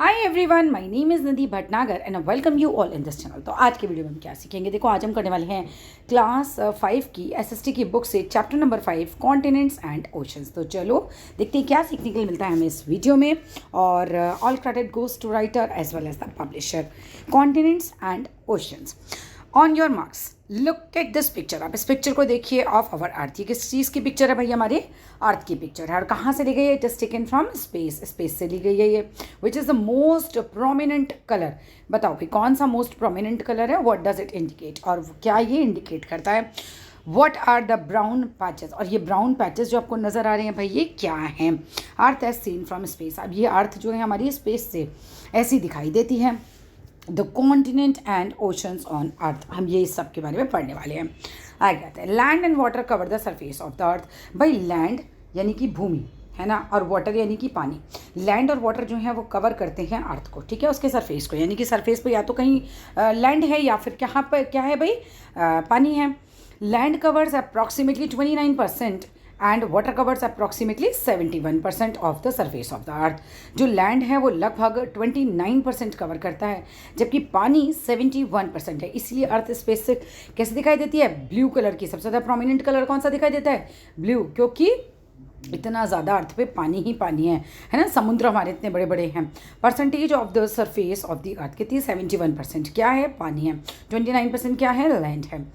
Hi everyone, my name is Nidhi Bhatnagar and welcome you all in this channel. तो आज के video में हम क्या सीखेंगे, देखो आज हम करने वाले हैं क्लास 5 की एसएसटी की बुक से chapter number 5 continents and oceans. तो चलो देखते हैं क्या सीखने के लिए मिलता है हमें इस वीडियो में। और all credit goes to writer as well as the publisher. Continents and oceans. On your marks look at this picture. आप इस पिक्चर को देखिए ऑफ अवर अर्थ। ये किस चीज़ की पिक्चर है भाई? हमारे अर्थ की पिक्चर है। और कहाँ से ली गई है? It is taken from space. Space से ली गई है ये। Which is the most prominent colour. बताओ भाई कौन सा मोस्ट प्रोमिनेंट कलर है? What does it indicate? और क्या ये इंडिकेट करता है? What are the brown patches. और ये ब्राउन पैचेस जो आपको नज़र आ रहे हैं भाई ये क्या हैं? Earth as seen from space. अब ये अर्थ जो है हमारी स्पेस से ऐसी दिखाई देती है। The continent and oceans on earth. हम ये इस सब के बारे में पढ़ने वाले हैं। आगे कहते हैं land and water cover the surface of the अर्थ। भाई लैंड यानी कि भूमि है ना, और वाटर यानी कि पानी। लैंड और वाटर जो है वो कवर करते हैं अर्थ को, ठीक है, उसके सरफेस को। यानी कि सरफेस पे या तो कहीं लैंड है या फिर कहाँ पर क्या है भाई? पानी है। Land covers approximately 29% and water covers approximately 71% of the surface of the अर्थ। जो लैंड है वो लगभग 29% कवर करता है, जबकि पानी 71% है। इसलिए अर्थ स्पेस से कैसे दिखाई देती है? ब्लू कलर की। सबसे ज़्यादा प्रोमिनेंट कलर कौन सा दिखाई देता है? ब्लू, क्योंकि इतना ज़्यादा अर्थ पे पानी ही पानी है ना। समुद्र हमारे इतने बड़े बड़े हैं। Percentage of the surface of the अर्थ कितनी? 71% क्या है? पानी है। 29% क्या है? लैंड है।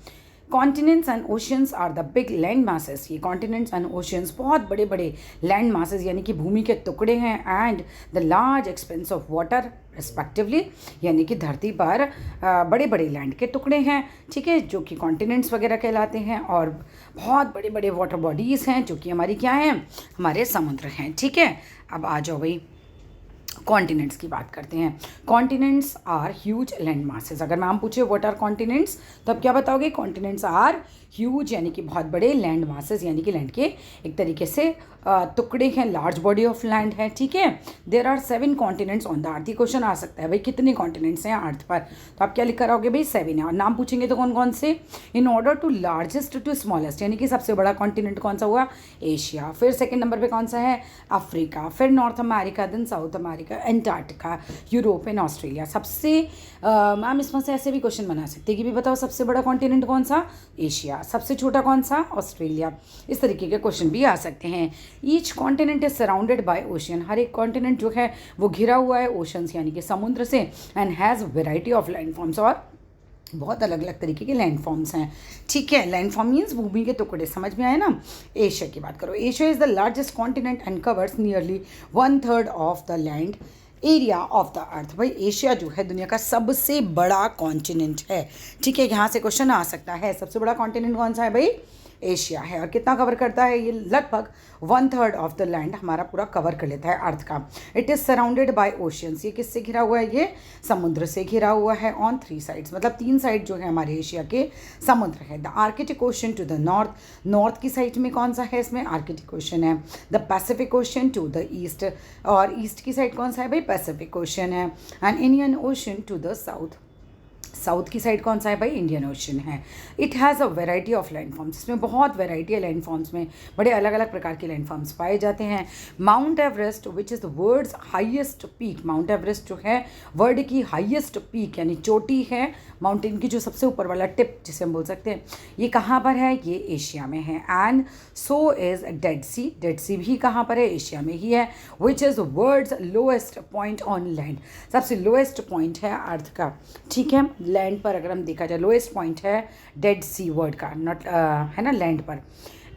Continents and oceans are the big land masses. ये कॉन्टिनेंट्स एंड ओशियंस बहुत बड़े बड़े लैंड मासेस यानी कि भूमि के टुकड़े हैं। And the large expense of water respectively, यानी कि धरती पर बड़े बड़े लैंड के टुकड़े हैं, ठीक है, जो कि कॉन्टिनेंट्स वगैरह कहलाते हैं। और बहुत बड़े बड़े वाटर बॉडीज़ हैं जो कि हमारी क्या हैं? हमारे समुद्र हैं, ठीक है। अब आ जाओ भाई कॉन्टिनेंट्स की बात करते हैं। Continents are huge land masses. अगर मैम पूछे व्हाट आर कॉन्टिनेंट्स तो अब क्या बताओगे? कॉन्टिनेंट्स आर ह्यूज यानी कि बहुत बड़े, लैंड मासेस यानी कि लैंड के एक तरीके से टुकड़े हैं, लार्ज बॉडी ऑफ लैंड है, ठीक है। There are 7 continents on the earth. ये क्वेश्चन आ सकता है भाई कितने कॉन्टिनेंट्स हैं अर्थ पर? तो आप क्या लिख कर आओगे भाई? 7 है। और नाम पूछेंगे तो कौन कौन से? In order to largest to smallest, यानी कि सबसे बड़ा कॉन्टिनेंट कौन सा हुआ? एशिया। फिर सेकेंड नंबर पर कौन सा है? अफ्रीका। फिर North America, then South America, Antarctica, Europe and Australia. सबसे मैम इसमें से ऐसे भी क्वेश्चन बना सकते हैं कि भी बताओ सबसे बड़ा कॉन्टिनेंट कौन सा? एशिया। सबसे छोटा कौन सा? ऑस्ट्रेलिया। इस तरीके के क्वेश्चन भी आ सकते हैं। Each continent is surrounded by ocean. हर एक कॉन्टिनेंट जो है वो घिरा हुआ है ओशंस यानी कि समुद्र से। And has variety of landforms. और बहुत अलग अलग तरीके के लैंडफॉर्म्स हैं, ठीक है। लैंडफॉर्म मीन्स भूमि के टुकड़े, समझ में आए ना। एशिया की बात करो। Asia is the largest continent and covers nearly 1/3 of the land area of the अर्थ। भाई एशिया जो है दुनिया का सबसे बड़ा कॉन्टिनेंट है, ठीक है। यहाँ से क्वेश्चन आ सकता है सबसे बड़ा कॉन्टिनेंट कौन सा है भाई? एशिया है। और कितना कवर करता है ये? लगभग 1/3 ऑफ द लैंड हमारा पूरा कवर कर लेता है अर्थ का। It is surrounded by oceans. ये किससे घिरा हुआ है? ये समुद्र से घिरा हुआ है। ऑन 3 साइड्स, मतलब 3 साइड जो है हमारे एशिया के समुद्र है। The Arctic Ocean to the north. North की साइड में कौन सा है? इसमें आर्कटिक ओशन है। The Pacific Ocean to the east. और ईस्ट की साइड कौन सा है भाई? पैसिफिक ओशन है। And Indian ocean to the south. South की साइड कौन सा है भाई? इंडियन ओशन है। It has a variety of landforms. इसमें बहुत वेराइटी है लैंडफॉर्म्स में, बड़े अलग अलग प्रकार के लैंडफॉर्म्स पाए जाते हैं। Mount Everest which is the world's highest peak. Mount Everest जो है वर्ल्ड की हाईएस्ट पीक यानी चोटी है, माउंटेन की जो सबसे ऊपर वाला टिप जिसे हम बोल सकते हैं, ये कहाँ पर है? ये एशिया में है। And so is dead sea. Dead sea भी कहाँ पर है? एशिया में ही है। Which is world's lowest point on land. सबसे लोएस्ट पॉइंट है अर्थ का, ठीक है। लैंड पर अगर हम देखा जाए लोएस्ट पॉइंट है डेड सी वर्ड का, नॉट है ना, लैंड पर।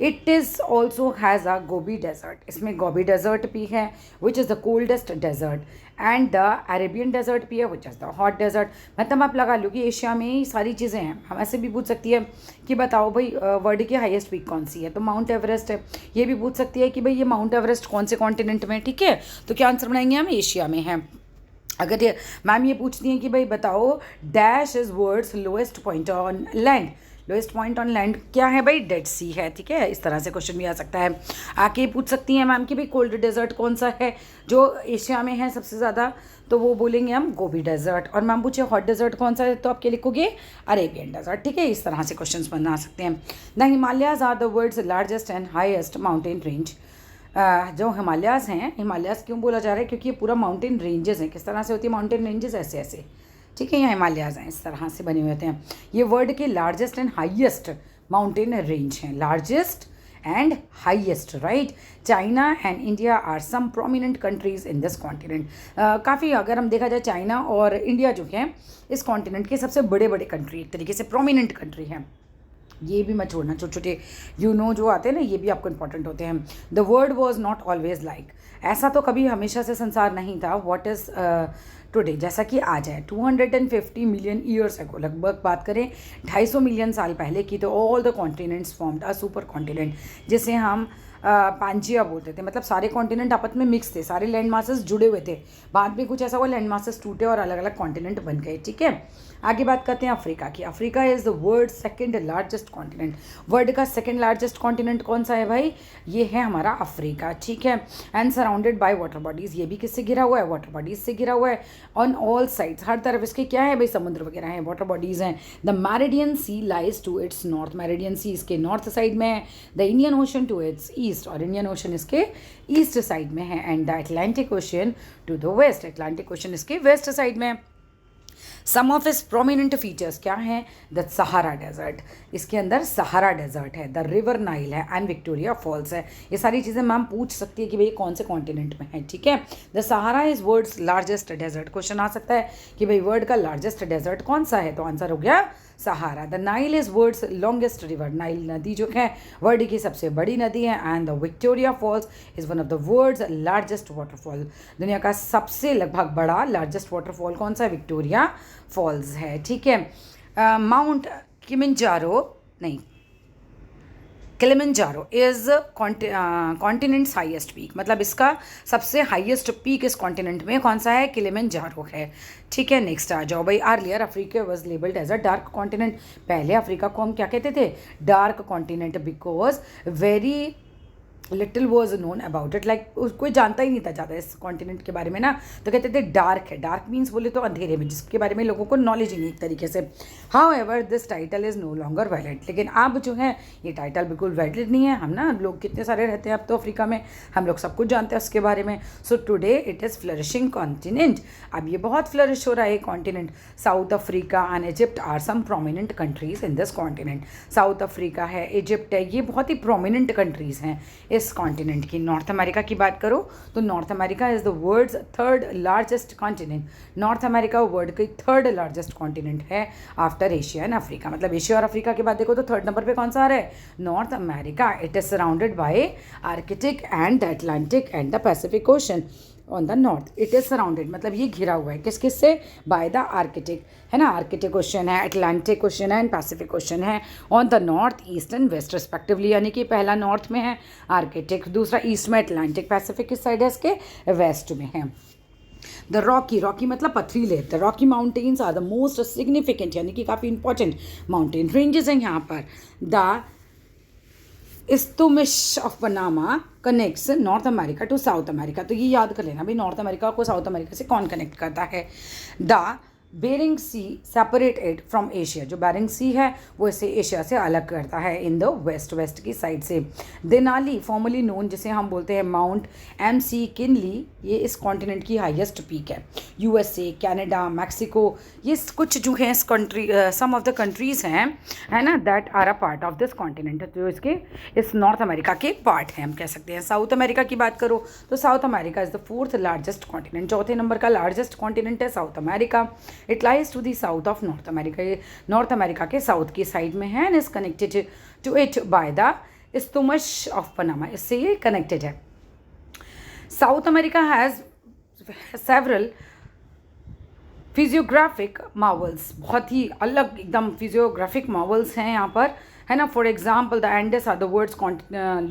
It is also has a Gobi desert. इसमें गोबी डेजर्ट भी है which is the coldest desert. And the Arabian desert भी है which is the hot desert. मतलब आप लगा लो कि एशिया में ही सारी चीज़ें हैं। हम ऐसे भी पूछ सकती है कि बताओ भाई वर्ल्ड की हाईएस्ट पीक कौन सी है? तो माउंट एवरेस्ट है। ये भी पूछ सकती है कि भाई ये माउंट एवरेस्ट कौन से कॉन्टिनेंट में, ठीक है। तो क्या आंसर बनाएंगे हम? एशिया में है। अगर ये मैम ये पूछती हैं कि भाई बताओ dash is world's lowest point on land. Lowest point on land क्या है भाई? डेड सी है, ठीक है। इस तरह से क्वेश्चन भी आ सकता है। आके पूछ सकती हैं मैम कि भाई कोल्ड डेजर्ट कौन सा है जो एशिया में है सबसे ज़्यादा? तो वो बोलेंगे हम गोबी डेजर्ट। और मैम पूछे हॉट डेजर्ट कौन सा है तो आप क्या लिखोगे? अरेबियन डेजर्ट, ठीक है। इस तरह से क्वेश्चन बना सकते हैं। The Himalayas are the world's largest and highest mountain range जो हिमालयाज़ हैं, हिमालयाज़ क्यों बोला जा रहा है, क्योंकि ये पूरा माउंटेन रेंजेस हैं। किस तरह से होती है माउंटेन रेंजेस, ऐसे ऐसे, ठीक है, यहाँ हिमालयाज़ हैं, इस तरह से बने हुए होते हैं। ये वर्ल्ड के largest and highest mountain range हैं, largest and highest, right. China and India are some prominent countries in this continent. काफ़ी, अगर हम देखा जाए, चाइना और इंडिया जो है इस कॉन्टिनेंट के सबसे बड़े बड़े कंट्री, एक तरीके से प्रोमिनेंट कंट्री हैं। ये भी मत छोड़ना, छोटे छोटे जो आते हैं ना, ये भी आपको इंपॉर्टेंट होते हैं। The world was not always like, ऐसा तो कभी हमेशा से संसार नहीं था। व्हाट इज़ टुडे, जैसा कि आज है। 250 मिलियन ईयर्स अगो, लगभग बात करें 250 मिलियन साल पहले की, तो all the continents formed a super continent, जिसे हम पांजिया बोलते थे। मतलब सारे कॉन्टिनेंट आपस में मिक्स थे, सारे लैंड मासेस जुड़े हुए थे। बाद में कुछ ऐसा हुआ, लैंड मासेस टूटे और अलग अलग कॉन्टिनेंट बन गए, ठीक है। आगे बात करते हैं अफ्रीका की। Africa is the world second largest continent. World का सेकंड लार्जेस्ट कॉन्टिनेंट कौन सा है भाई, ये है हमारा अफ्रीका, ठीक है। And surrounded by water bodies, ये भी किससे घिरा हुआ है, वाटर बॉडीज़ से घिरा हुआ है। ऑन ऑल साइड्स, हर तरफ इसके क्या है भाई, समुद्र वगैरह हैं, वाटर बॉडीज़ हैं। The meridian sea lies to its north, meridian sea इसके नॉर्थ साइड में है। The Indian ocean to its east, और इंडियन ओशन इसके ईस्ट साइड में है। And the Atlantic ocean to the west, Atlantic ocean इसके west side में है। Some of is prominent features क्या हैं, द सहारा डेजर्ट, इसके अंदर सहारा डेजर्ट है, द रिवर नाइल है, एंड विक्टोरिया फॉल्स है। ये सारी चीज़ें मैम पूछ सकती है कि भाई कौन से कॉन्टिनेंट में है, ठीक है। The Sahara is world's largest desert, question आ सकता है कि भाई वर्ल्ड का लार्जेस्ट डेजर्ट कौन सा है, तो आंसर हो गया Sahara. The Nile is world's longest river, Nile नदी जो है वर्ल्ड की सबसे बड़ी नदी है। And the Victoria falls is one of the world's largest waterfall, दुनिया का सबसे लगभग बड़ा लार्जेस्ट वाटरफॉल कौन सा है, विक्टोरिया फॉल्स है, ठीक है। माउंट किलिमंजारो, नहीं, Kilimanjaro is continents highest peak, मतलब इसका सबसे हाईएस्ट पीक इस कॉन्टिनेंट में कौन सा है, किलिमंजारो है, ठीक है। नेक्स्ट आ जाओ भाई। Earlier Africa was labelled as a dark continent, पहले अफ्रीका को हम क्या कहते थे, dark continent, because very little was known about it, like कोई जानता ही नहीं था ज़्यादा इस कॉन्टिनेंट के बारे में ना, तो कहते थे डार्क है। डार्क मीन्स बोले तो अंधेरे में, जिसके बारे में लोगों को नॉलेज ही नहीं एक तरीके से। However this title is no longer valid, लेकिन अब जो है ये टाइटल बिल्कुल वैलिड नहीं है। हम ना लोग कितने सारे रहते हैं अब तो अफ्रीका में, हम लोग सब कुछ जानते हैं उसके बारे में। So today it is flourishing continent, अब ये बहुत फ्लरिश हो रहा है continent. South Africa and Egypt are some prominent countries in this continent. South Africa है, इजिप्ट है, ये बहुत ही प्रोमिनेंट कंट्रीज़ हैं इस कॉन्टिनेंट की। नॉर्थ अमेरिका की बात करो तो North America is the world's third largest continent. North America world की थर्ड लार्जेस्ट कॉन्टिनेंट है आफ्टर एशिया एंड अफ्रीका, मतलब एशिया और अफ्रीका के बाद देखो तो थर्ड नंबर पे कौन सा आ रहा है, north America. It is surrounded by Arctic and the Atlantic and the Pacific ocean on the north. It is surrounded, मतलब ये घिरा हुआ है किस किस से, बाय द आर्कटिक, है ना, आर्कटिक ओशन है, अटलांटिक ओशन है एंड पैसिफिक ओशन है on the north, east and west respectively, यानी कि पहला नॉर्थ में है आर्कटिक, दूसरा ईस्ट में अटलांटिक, पैसिफिक किस साइड है इसके, वेस्ट में है। द रॉकी, रॉकी मतलब पथरीले, the rocky mountains are the most significant, यानी कि काफ़ी इंपॉर्टेंट माउंटेन रेंजेस हैं यहाँ पर। The isthmus of Panama connects North America to South America, तो ये याद कर लेना भाई, नॉर्थ अमेरिका को साउथ अमेरिका से कौन कनेक्ट करता है। The Bering sea separate it from Asia, जो बेरिंग सी है वो इसे एशिया से अलग करता है इन द वेस्ट, वेस्ट की साइड से। देनाली फॉर्मली नोन, जिसे हम बोलते हैं माउंट एम सी किनली, ये इस कॉन्टिनेंट की हाईएस्ट पीक है। यूएसए, कनाडा, मैक्सिको, ये कुछ जो है इस country, some of the countries हैं, है ना, that are a part of this continent, जो इसके इस नॉर्थ अमेरिका के पार्ट हैं, हम कह सकते हैं। साउथ अमेरिका की बात करो तो South America is the fourth largest continent, चौथे नंबर का लार्जेस्ट कॉन्टिनेंट है South America. It lies to the south of North America, ये नॉर्थ अमेरिका के साउथ की साइड में है, and is connected to it by the isthmus of Panama, इससे ये कनेक्टेड है। South America has several physiographic marvels, बहुत ही अलग एकदम फिजियोग्राफिक मार्वल्स हैं यहाँ पर, है ना। For example the Andes are the world's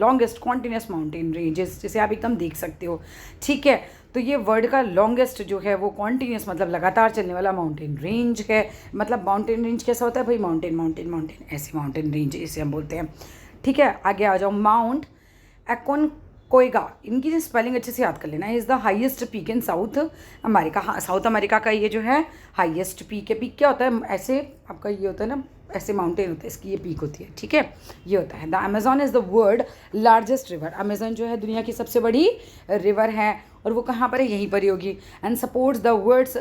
longest continuous mountain ranges, जिसे आप एकदम देख सकते हो, ठीक है। तो ये वर्ल्ड का लॉन्गेस्ट जो है वो कॉन्टिन्यूस, मतलब लगातार चलने वाला माउंटेन रेंज है। मतलब माउंटेन रेंज कैसा होता है भाई, माउंटेन माउंटेन माउंटेन, ऐसे माउंटेन रेंज इसे हम बोलते हैं, ठीक है। आगे आ जाओ, माउंट एकोनकोइगा, इनकी स्पेलिंग अच्छे से याद कर लेना, is the highest peak in south America. हाँ, साउथ अमेरिका का ये जो है हाईएस्ट पीक है। पीक क्या होता है, ऐसे आपका ये होता है ना, ऐसे माउंटेन होते हैं, इसकी ये पीक होती है, ठीक है, ये होता है। The Amazon is the world largest river. Amazon जो है दुनिया की सबसे बड़ी रिवर है, और वो कहाँ पर है, यहीं पर ही होगी। And supports the world's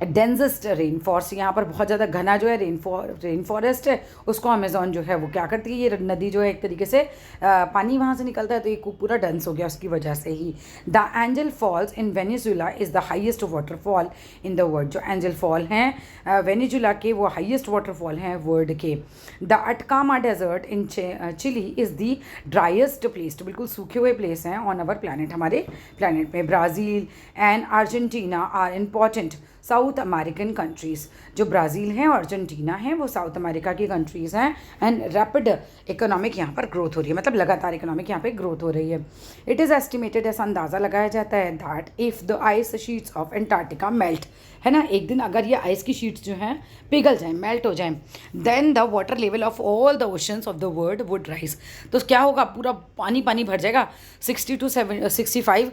densest rain forest. यहाँ पर बहुत ज़्यादा घना जो है रेन फॉरेस्ट है, उसको अमेजोन जो है वो क्या करती है, ये नदी जो है एक तरीके से पानी वहाँ से निकलता है तो ये पूरा डेंस हो गया उसकी वजह से ही। The angel falls in Venezuela is the highest waterfall in the world. जो एंजल फॉल हैं वेनेजुला के, वो हाईएस्ट वाटरफॉल हैं वर्ल्ड के। The Atacama desert in Chile is the driest place. तो बिल्कुल सूखे हुए प्लेस हैं ऑन अवर प्लानट, हमारे प्लानट में। Brazil and Argentina are important South American countries. जो ब्राज़ील हैं और अर्जेंटीना हैं वो साउथ अमेरिका की कंट्रीज़ हैं। एंड रैपिड इकोनॉमिक यहाँ पर ग्रोथ हो रही है, मतलब लगातार इकोनॉमिक यहाँ पे ग्रोथ हो रही है। इट इज़ एस्टिमेटेड, ऐसा अंदाज़ा लगाया जाता है, that if the ice sheets of Antarctica melt, है ना, एक दिन अगर ये आइस की शीट्स जो हैं पिघल जाएँ, मेल्ट हो जाएँ, then the water level of all the oceans of the world would rise. तो क्या होगा, पूरा पानी पानी भर जाएगा, 60 to 65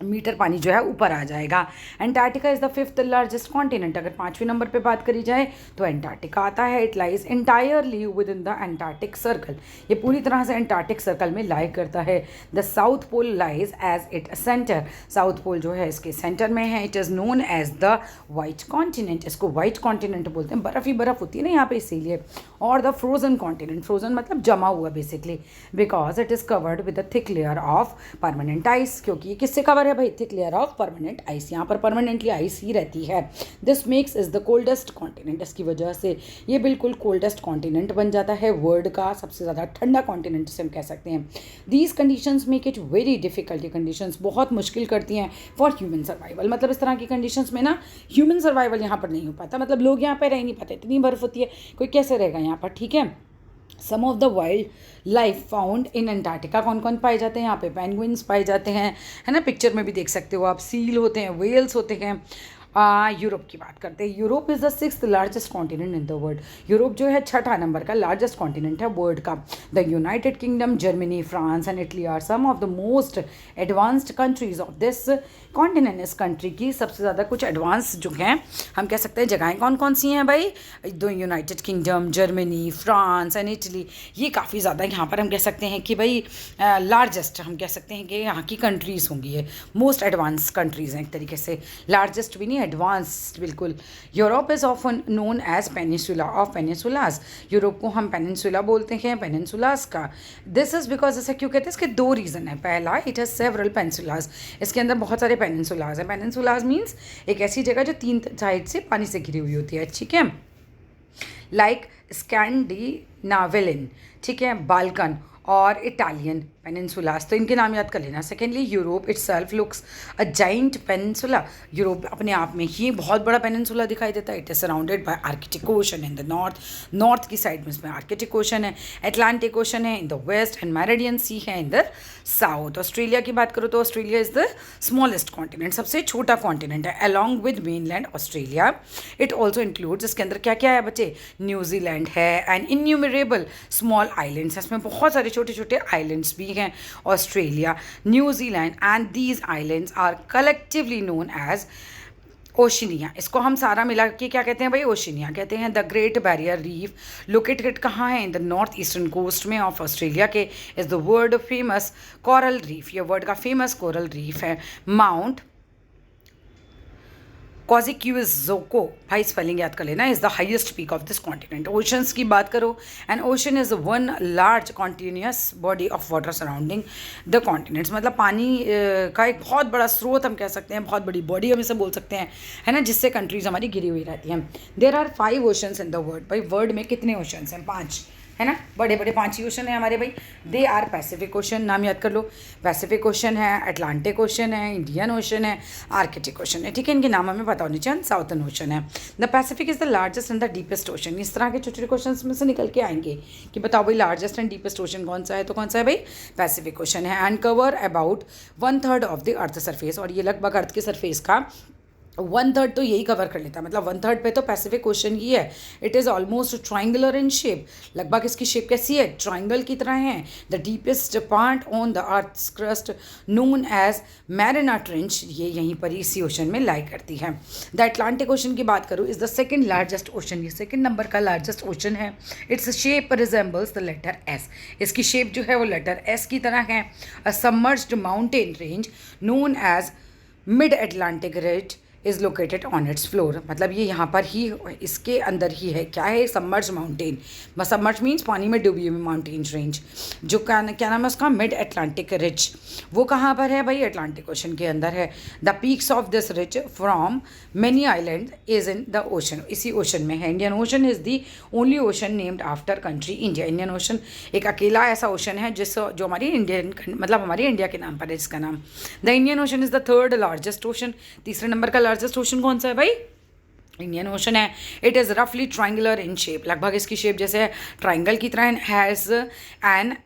मीटर पानी जो है ऊपर आ जाएगा। Antarctica is the 5th largest continent. अगर 5वें नंबर पे बात करी जाए तो एंटार्क्टिका आता है। It lies entirely with in the Antarctic circle. ये पूरी तरह से एंटार्क्टिक सर्कल में लाई करता है। The south pole lies as it centre. South pole जो है इसके सेंटर में है। It is known as the white continent. इसको वाइट कॉन्टिनेंट बोलते हैं, बर्फ़ ही बर्फ़ होती है ना यहाँ पे इसीलिए। और द फ्रोजन कॉन्टिनेंट, फ्रोजन मतलब जमा हुआ basically, because it is covered with a thick layer of permanent ice. क्योंकि ये किससे कवर है भाई, thick layer of permanent ice. यहाँ पर परमानेंटली आइस ही रहती है। This makes is the coldest continent. इसकी वजह से ये बिल्कुल कोल्डेस्ट कॉन्टिनेंट बन जाता है, वर्ल्ड का सबसे ज़्यादा ठंडा कॉन्टिनेंट जिसे हम कह सकते हैं। These conditions make it very difficult. ये कंडीशंस बहुत मुश्किल करती हैं फॉर ह्यूमन सर्वाइवल। मतलब इस तरह की कंडीशंस में ना ह्यूमन सर्वाइवल यहाँ पर नहीं हो पाता, मतलब लोग यहाँ पर रह नहीं पाते, इतनी बर्फ़ होती है, कोई कैसे रहेगा यहाँ पर, ठीक है। Some of the wild life found in Antarctica. कौन कौन पाए जाते हैं यहाँ पे, पेंगुइन्स पाए जाते हैं, है ना, पिक्चर में भी देख सकते हो आप। सील होते हैं, वेल्स होते हैं। यूरोप की बात करते हैं। Europe is the 6th largest continent in the world. Europe जो है 6ठा नंबर का लार्जेस्ट कॉन्टिनेंट है वर्ल्ड का। The United Kingdom, Germany, France and Italy are some of the most advanced countries of this continent. इस कंट्री की सबसे ज़्यादा कुछ एडवांस जो हैं हम कह सकते हैं जगहें कौन कौन सी हैं भाई, the United Kingdom, Germany, France and Italy. ये काफ़ी ज़्यादा यहाँ पर हम कह सकते हैं कि भाई लार्जेस्ट हम कह सकते हैं कि यहाँ की कंट्रीज़ होंगी, ये मोस्ट एडवांस कंट्रीज़ हैं एक तरीके से, लार्जेस्ट भी नहीं, एडवांस्ड बिल्कुल। Europe is often known as peninsula of peninsulas. Europe को हम पेनिनसुला बोलते हैं, पेनिनसुलास का। दिस इज़ बिकॉज, ऐसा क्यों कहते हैं, इसके दो रीज़न है। पहला, इट हैज़ सेवरल पेनिनसुलास। इसके अंदर बहुत सारे पेनिनसुलास हैं। पेनिनसुलास मीन्स एक ऐसी जगह जो 3 साइड से पानी से घिरी हुई होती है, ठीक है, लाइक स्कैंडिनावियन, ठीक है, बाल्कन और इटालियन पेनिनसुलास। तो इनके नाम याद कर लेना। Secondly, Europe itself looks a giant peninsula. Europe अपने आप में ही बहुत बड़ा पेनिनसुला दिखाई देता है। It is surrounded by Arctic ocean in the north. North की साइड में इसमें आर्कटिक ओशन है, अटलांटिक ओशन है in the west and meridian sea है इन द साउथ। ऑस्ट्रेलिया की बात करो तो Australia is the smallest continent, सबसे छोटा कॉन्टिनेंट है, along with mainland Australia. It also includes, इसके अंदर क्या क्या है बच्चे, न्यूजीलैंड है एंड इन्यूमरेबल स्मॉल आइलैंड्स। इसमें बहुत सारे छोटे छोटे आइलैंड्स भी हैं, Australia, New Zealand, and these islands are collectively known as Oceania. इसको हम सारा मिला के क्या कहते हैं भाई, ओशिनिया कहते हैं। The Great Barrier Reef located कहाँ है, in the north eastern coast में ऑफ ऑस्ट्रेलिया के, is the world famous coral reef. ये वर्ल्ड का फेमस कोरल रीफ है। माउंट कोजिक्यूजोको, भाई स्पेलिंग याद कर लेना, is the highest peak of this continent. Oceans की बात करो, and ocean is one large continuous body of water surrounding the continents. मतलब पानी का एक बहुत बड़ा स्रोत हम कह सकते हैं, बहुत बड़ी बॉडी हम इसे बोल सकते हैं, है ना, जिससे कंट्रीज हमारी घिरी हुई रहती हैं। There are 5 oceans in the world. भाई वर्ल्ड में कितने ओशंस हैं, 5, है ना, बड़े बड़े 5 ही ओशन है हमारे भाई। दे आर पैसिफिक ओशन, नाम याद कर लो, पैसिफिक ओशन है, अटलांटिक ओशन है, इंडियन ओशन है, आर्कटिक ओशन है, ठीक है, इनके नाम हमें पता होने चाहिए। साउथर्न ओशन है। The Pacific is the largest and the deepest ocean. इस तरह के छोटे छोटे क्वेश्चन में से निकल के आएंगे कि बताओ भाई लार्जेस्ट एंड डीपेस्ट ओशन कौन सा है, तो कौन सा है भाई, पैसिफिक ओशन है। And cover about 1/3 of the earth surface, और ये लगभग अर्थ के सरफेस का 1/3 तो यही कवर कर लेता है, मतलब 1/3 पे तो पैसिफिक ओशन ही है। It is almost triangular in shape, लगभग इसकी शेप कैसी है, ट्राइंगल की तरह है। The deepest part on the earth's crust known as Mariana trench, ये यहीं पर इसी ओशन में लाई करती है। द अटलांटिक ओशन की बात करूँ, is the second largest ocean, ये सेकेंड नंबर का लार्जेस्ट ओशन है। Its shape resembles the letter S, इसकी शेप जो है वो लेटर एस की तरह है। A submerged mountain range known as mid Atlantic ridge is located on its floor, मतलब ये यहाँ पर ही इसके अंदर ही है। क्या है, सबमर्ज माउंटेन, सबमर्ज मीन्स पानी में डूबी हुई माउंटेन रेंज, जो क्या नाम है उसका, मिड अटलांटिक रिज। वो कहाँ पर है भाई, अटलांटिक ओशन के अंदर है। The peaks of this ridge from many island is in the ocean, इसी ओशन में है। Indian Ocean is the only ocean named after country India, Indian ocean एक अकेला ऐसा ओशन है जिस जो हमारी इंडियन, मतलब हमारी इंडिया के नाम पर है इसका नाम। The Indian Ocean is the third largest ocean, तीसरे नंबर का लार्जेस्ट ओशन कौन सा है भाई, इंडियन ओशन है। इट इज़ रफली ट्राइंगुलर इन शेप, लगभग इसकी शेप जैसे ट्राइंगल की तरह। Has an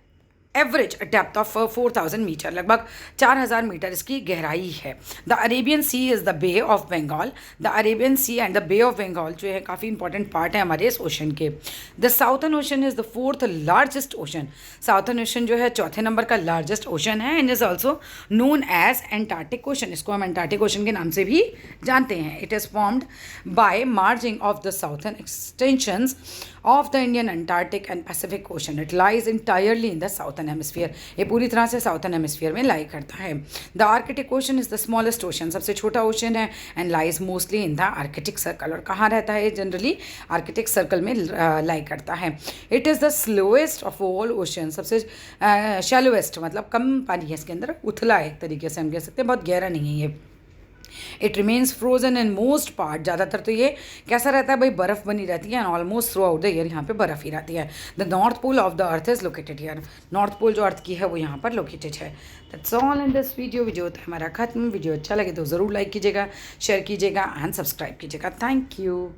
average depth of 4000 metre, लगभग 4000 मीटर इसकी गहराई है। The Arabian Sea is the Bay of Bengal, the Arabian Sea and the Bay of Bengal जो है काफ़ी इंपॉर्टेंट पार्ट है हमारे इस ओशन के। The southern ocean is the fourth largest ocean, southern ocean जो है चौथे नंबर का लार्जेस्ट ओशन है। And is also known as Antarctic Ocean, इसको हम एंटार्क्टिक ओशन के नाम से भी जानते हैं। It is formed by margin of the southern extensions of the Indian Antarctic and Pacific ocean. It lies entirely in the southern hemisphere, ये पूरी तरह से साउथर्न हेमिस्फीयर में लाई करता है। The Arctic ocean is the smallest ocean, सबसे छोटा ocean है। And lies mostly in the Arctic circle, और कहाँ रहता है जनरली, आर्कटिक सर्कल में लाई करता है। It is the slowest of all ocean, सबसे शैलोएस्ट, मतलब कम पानी है इसके अंदर, उथला है एक तरीके से हम कह सकते हैं, बहुत गहरा नहीं है ये। It remains frozen in most part, ज़्यादातर तो ये कैसा रहता है भाई, बर्फ़ बनी रहती है। And almost throughout the year यहाँ पे बर्फ़ ही रहती है। The north pole of the earth is located here, north pole जो अर्थ की है वो यहाँ पर लोकेटेड है। That's all in this video. Video होता है हमारा खत्म। वीडियो अच्छा लगे तो ज़रूर लाइक कीजिएगा, शेयर कीजिएगा एंड सब्सक्राइब कीजिएगा। Thank you.